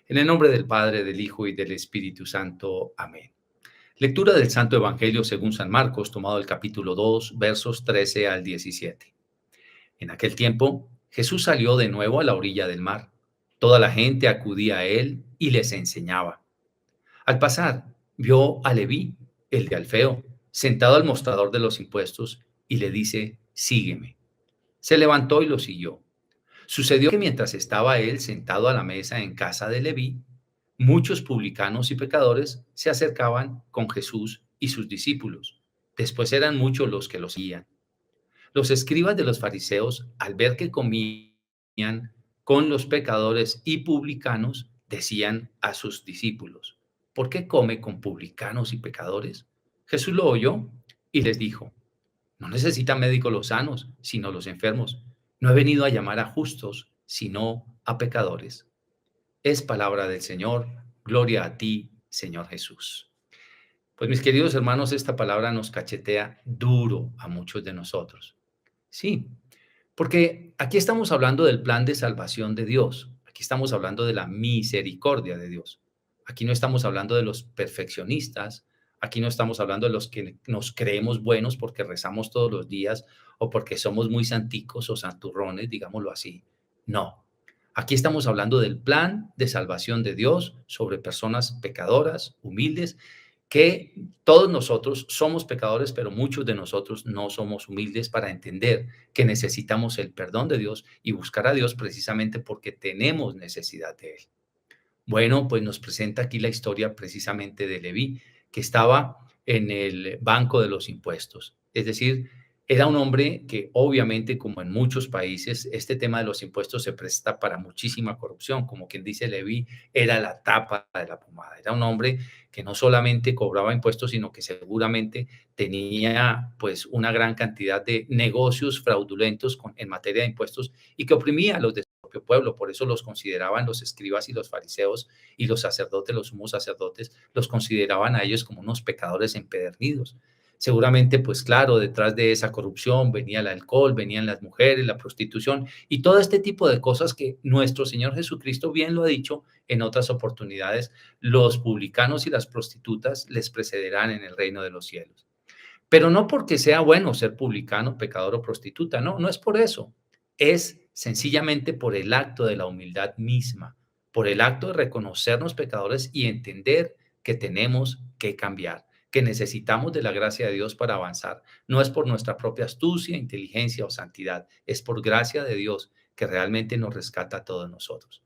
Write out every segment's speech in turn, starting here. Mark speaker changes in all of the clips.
Speaker 1: En el nombre del Padre, del Hijo y del Espíritu Santo. Amén. Lectura del Santo Evangelio según San Marcos, tomado del capítulo 2, versos 13 al 17. En aquel tiempo, Jesús salió de nuevo a la orilla del mar. Toda la gente acudía a él y les enseñaba. Al pasar, vio a Leví, el de Alfeo, sentado al mostrador de los impuestos, y le dice: sígueme. Se levantó y lo siguió. Sucedió que mientras estaba él sentado a la mesa en casa de Leví, muchos publicanos y pecadores se acercaban con Jesús y sus discípulos. Después eran muchos los que los seguían. Los escribas de los fariseos, al ver que comían con los pecadores y publicanos, decían a sus discípulos: ¿por qué come con publicanos y pecadores? Jesús lo oyó y les dijo: no necesitan médicos los sanos, sino los enfermos. No he venido a llamar a justos, sino a pecadores. Es palabra del Señor. Gloria a ti, Señor Jesús. Pues mis queridos hermanos, esta palabra nos cachetea duro a muchos de nosotros. Sí, porque aquí estamos hablando del plan de salvación de Dios. Aquí estamos hablando de la misericordia de Dios. Aquí no estamos hablando de los perfeccionistas. Aquí no estamos hablando de los que nos creemos buenos porque rezamos todos los días o porque somos muy santicos o santurrones, digámoslo así. No. Aquí estamos hablando del plan de salvación de Dios sobre personas pecadoras, humildes, que todos nosotros somos pecadores, pero muchos de nosotros no somos humildes para entender que necesitamos el perdón de Dios y buscar a Dios precisamente porque tenemos necesidad de Él. Bueno, pues nos presenta aquí la historia precisamente de Leví, que estaba en el banco de los impuestos. Es decir, era un hombre que obviamente, como en muchos países, este tema de los impuestos se presta para muchísima corrupción. Como quien dice, Leví era la tapa de la pomada. Era un hombre que no solamente cobraba impuestos, sino que seguramente tenía pues una gran cantidad de negocios fraudulentos en materia de impuestos y que oprimía a los de su propio pueblo. Por eso los consideraban los escribas y los fariseos y los sacerdotes, los sumos sacerdotes, los consideraban a ellos como unos pecadores empedernidos. Seguramente, pues claro, detrás de esa corrupción venía el alcohol, venían las mujeres, la prostitución y todo este tipo de cosas que nuestro Señor Jesucristo bien lo ha dicho en otras oportunidades: los publicanos y las prostitutas les precederán en el reino de los cielos. Pero no porque sea bueno ser publicano, pecador o prostituta, no, no es por eso. Es sencillamente por el acto de la humildad misma, por el acto de reconocernos pecadores y entender que tenemos que cambiar, que necesitamos de la gracia de Dios para avanzar. No es por nuestra propia astucia, inteligencia o santidad, es por gracia de Dios que realmente nos rescata a todos nosotros.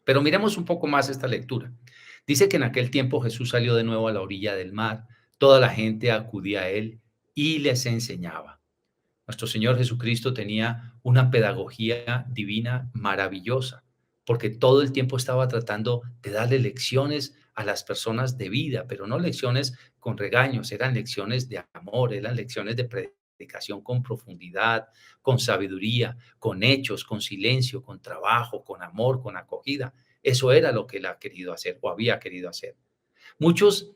Speaker 1: Pero miremos un poco más esta lectura. Dice que en aquel tiempo Jesús salió de nuevo a la orilla del mar, toda la gente acudía a él y les enseñaba. Nuestro Señor Jesucristo tenía una pedagogía divina maravillosa, porque todo el tiempo estaba tratando de darle lecciones a las personas de vida, pero no lecciones con regaños, eran lecciones de amor, eran lecciones de predicación con profundidad, con sabiduría, con hechos, con silencio, con trabajo, con amor, con acogida. Eso era lo que él ha querido hacer o había querido hacer. Muchos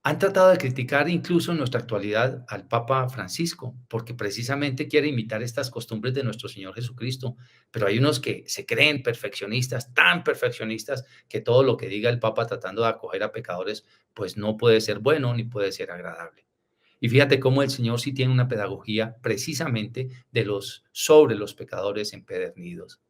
Speaker 1: han tratado de criticar incluso en nuestra actualidad al Papa Francisco, porque precisamente quiere imitar estas costumbres de nuestro Señor Jesucristo, pero hay unos que se creen perfeccionistas, tan perfeccionistas, que todo lo que diga el Papa tratando de acoger a pecadores, pues no puede ser bueno ni puede ser agradable. Y fíjate cómo el Señor sí tiene una pedagogía precisamente sobre los pecadores empedernidos.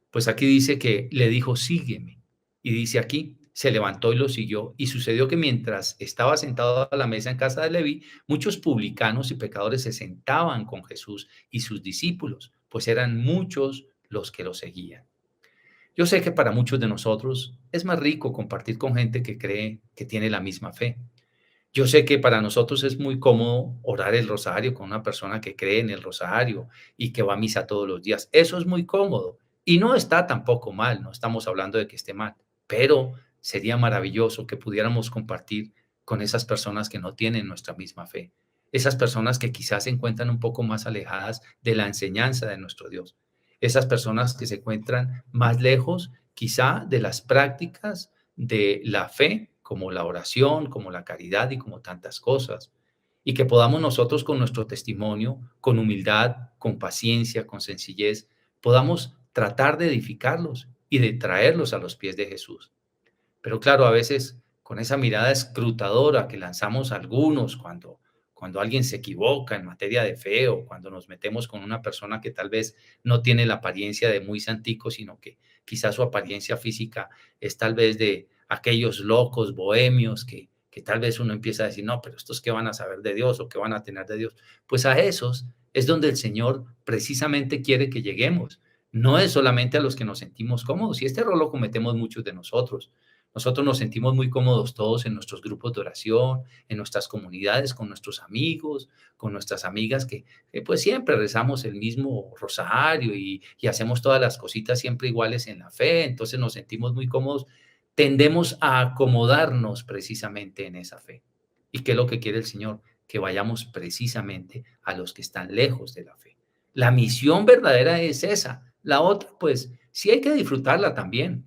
Speaker 1: Pues aquí dice que le dijo: sígueme. Y dice aquí, se levantó y lo siguió. Y sucedió que mientras estaba sentado a la mesa en casa de Leví, muchos publicanos y pecadores se sentaban con Jesús y sus discípulos, pues eran muchos los que lo seguían. Yo sé que para muchos de nosotros es más rico compartir con gente que cree que tiene la misma fe. Yo sé que para nosotros es muy cómodo orar el rosario con una persona que cree en el rosario y que va a misa todos los días. Eso es muy cómodo y no está tampoco mal, no estamos hablando de que esté mal, pero sería maravilloso que pudiéramos compartir con esas personas que no tienen nuestra misma fe, esas personas que quizás se encuentran un poco más alejadas de la enseñanza de nuestro Dios, esas personas que se encuentran más lejos quizá de las prácticas de la fe, como la oración, como la caridad y como tantas cosas. Y que podamos nosotros con nuestro testimonio, con humildad, con paciencia, con sencillez, podamos tratar de edificarlos y de traerlos a los pies de Jesús. Pero claro, a veces con esa mirada escrutadora que lanzamos algunos cuando alguien se equivoca en materia de fe o cuando nos metemos con una persona que tal vez no tiene la apariencia de muy santico, sino que quizás su apariencia física es tal vez de aquellos locos bohemios que tal vez uno empieza a decir, no, pero estos qué van a saber de Dios o qué van a tener de Dios. Pues a esos es donde el Señor precisamente quiere que lleguemos. No es solamente a los que nos sentimos cómodos, y este error lo cometemos muchos de nosotros. Nosotros nos sentimos muy cómodos todos en nuestros grupos de oración, en nuestras comunidades, con nuestros amigos, con nuestras amigas, que pues siempre rezamos el mismo rosario y hacemos todas las cositas siempre iguales en la fe, entonces nos sentimos muy cómodos, tendemos a acomodarnos precisamente en esa fe. ¿Y qué es lo que quiere el Señor? Que vayamos precisamente a los que están lejos de la fe. La misión verdadera es esa. La otra, pues sí hay que disfrutarla también.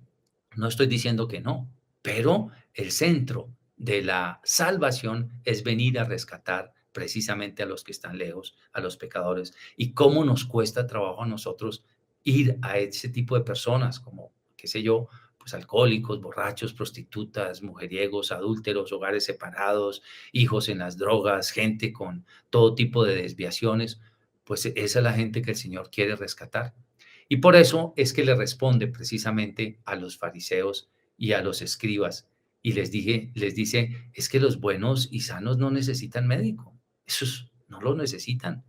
Speaker 1: No estoy diciendo que no, pero el centro de la salvación es venir a rescatar precisamente a los que están lejos, a los pecadores. Y cómo nos cuesta trabajo a nosotros ir a ese tipo de personas, como, qué sé yo, pues alcohólicos, borrachos, prostitutas, mujeriegos, adúlteros, hogares separados, hijos en las drogas, gente con todo tipo de desviaciones. Pues esa es la gente que el Señor quiere rescatar. Y por eso es que le responde precisamente a los fariseos y a los escribas. Y les dice, es que los buenos y sanos no necesitan médico. Esos no lo necesitan.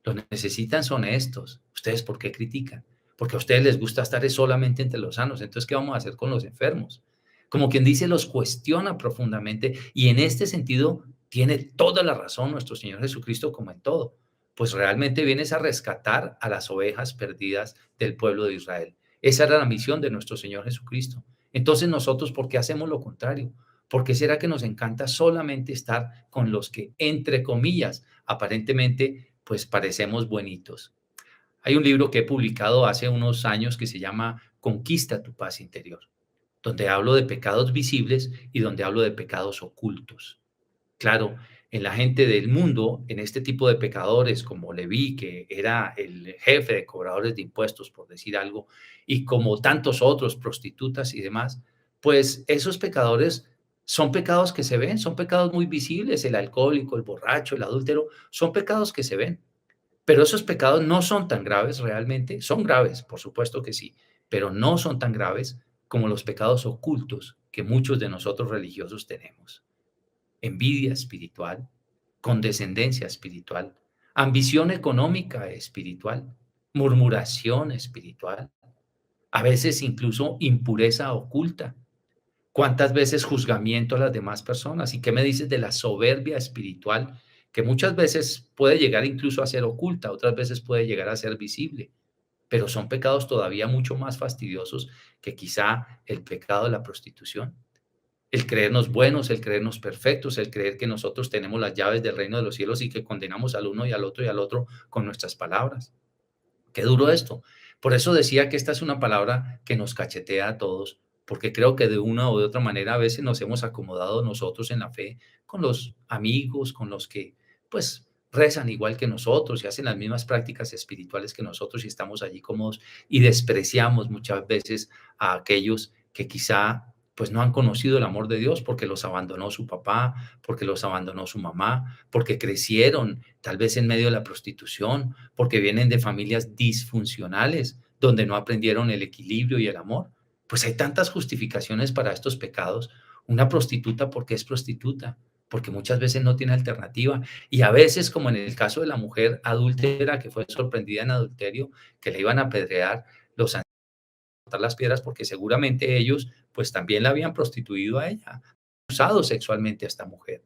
Speaker 1: Lo necesitan son estos. ¿Ustedes por qué critican? Porque a ustedes les gusta estar solamente entre los sanos. Entonces, ¿qué vamos a hacer con los enfermos? Como quien dice, los cuestiona profundamente y en este sentido tiene toda la razón nuestro Señor Jesucristo como en todo, pues realmente vienes a rescatar a las ovejas perdidas del pueblo de Israel. Esa era la misión de nuestro Señor Jesucristo. Entonces nosotros, ¿por qué hacemos lo contrario? ¿Por qué será que nos encanta solamente estar con los que, entre comillas, aparentemente, pues parecemos buenitos? Hay un libro que he publicado hace unos años que se llama Conquista tu paz interior, donde hablo de pecados visibles y donde hablo de pecados ocultos. Claro, en la gente del mundo, en este tipo de pecadores como Leví, que era el jefe de cobradores de impuestos, por decir algo, y como tantos otros, prostitutas y demás, pues esos pecadores son pecados que se ven, son pecados muy visibles, el alcohólico, el borracho, el adúltero, son pecados que se ven, pero esos pecados no son tan graves realmente, son graves, por supuesto que sí, pero no son tan graves como los pecados ocultos que muchos de nosotros religiosos tenemos: envidia espiritual, condescendencia espiritual, ambición económica espiritual, murmuración espiritual, a veces incluso impureza oculta. ¿Cuántas veces juzgamiento a las demás personas? ¿Y qué me dices de la soberbia espiritual, que muchas veces puede llegar incluso a ser oculta, otras veces puede llegar a ser visible, pero son pecados todavía mucho más fastidiosos que quizá el pecado de la prostitución? El creernos buenos, el creernos perfectos, el creer que nosotros tenemos las llaves del reino de los cielos y que condenamos al uno y al otro con nuestras palabras. Qué duro esto. Por eso decía que esta es una palabra que nos cachetea a todos, porque creo que de una o de otra manera a veces nos hemos acomodado nosotros en la fe con los amigos, con los que pues rezan igual que nosotros y hacen las mismas prácticas espirituales que nosotros y estamos allí cómodos y despreciamos muchas veces a aquellos que quizá pues no han conocido el amor de Dios porque los abandonó su papá, porque los abandonó su mamá, porque crecieron tal vez en medio de la prostitución, porque vienen de familias disfuncionales donde no aprendieron el equilibrio y el amor. Pues hay tantas justificaciones para estos pecados. Una prostituta porque es prostituta, porque muchas veces no tiene alternativa. Y a veces, como en el caso de la mujer adúltera que fue sorprendida en adulterio, que le iban a apedrear, los botar las piedras porque seguramente ellos pues también la habían prostituido a ella, usado sexualmente a esta mujer.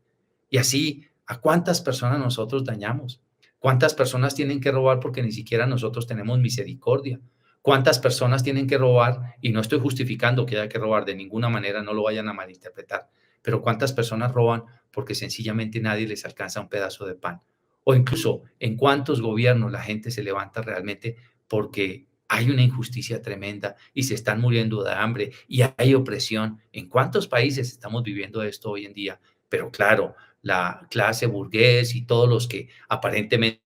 Speaker 1: Y así, ¿a cuántas personas nosotros dañamos? ¿Cuántas personas tienen que robar porque ni siquiera nosotros tenemos misericordia? ¿Cuántas personas tienen que robar? Y no estoy justificando que haya que robar de ninguna manera, no lo vayan a malinterpretar, pero ¿cuántas personas roban porque sencillamente nadie les alcanza un pedazo de pan? O incluso, ¿en cuántos gobiernos la gente se levanta realmente porque hay una injusticia tremenda y se están muriendo de hambre y hay opresión? ¿En cuántos países estamos viviendo esto hoy en día? Pero claro, la clase burgués y todos los que aparentemente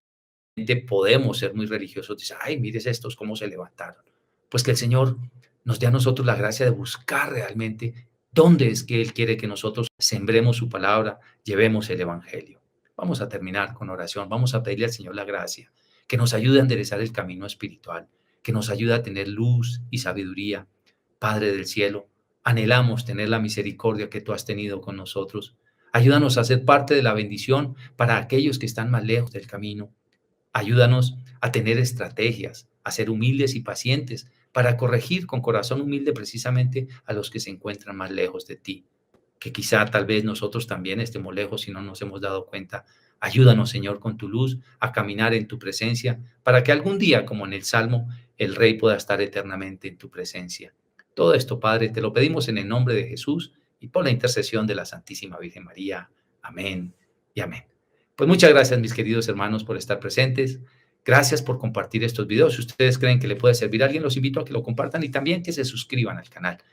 Speaker 1: podemos ser muy religiosos dicen, ay, mires estos cómo se levantaron. Pues que el Señor nos dé a nosotros la gracia de buscar realmente dónde es que Él quiere que nosotros sembremos su palabra, llevemos el Evangelio. Vamos a terminar con oración. Vamos a pedirle al Señor la gracia, que nos ayude a enderezar el camino espiritual, que nos ayude a tener luz y sabiduría. Padre del cielo, anhelamos tener la misericordia que tú has tenido con nosotros. Ayúdanos a ser parte de la bendición para aquellos que están más lejos del camino. Ayúdanos a tener estrategias, a ser humildes y pacientes para corregir con corazón humilde precisamente a los que se encuentran más lejos de ti, que quizá tal vez nosotros también estemos lejos y no nos hemos dado cuenta. Ayúdanos, Señor, con tu luz a caminar en tu presencia para que algún día, como en el Salmo, el Rey pueda estar eternamente en tu presencia. Todo esto, Padre, te lo pedimos en el nombre de Jesús y por la intercesión de la Santísima Virgen María. Amén y amén. Pues muchas gracias, mis queridos hermanos, por estar presentes. Gracias por compartir estos videos. Si ustedes creen que le puede servir a alguien, los invito a que lo compartan y también que se suscriban al canal.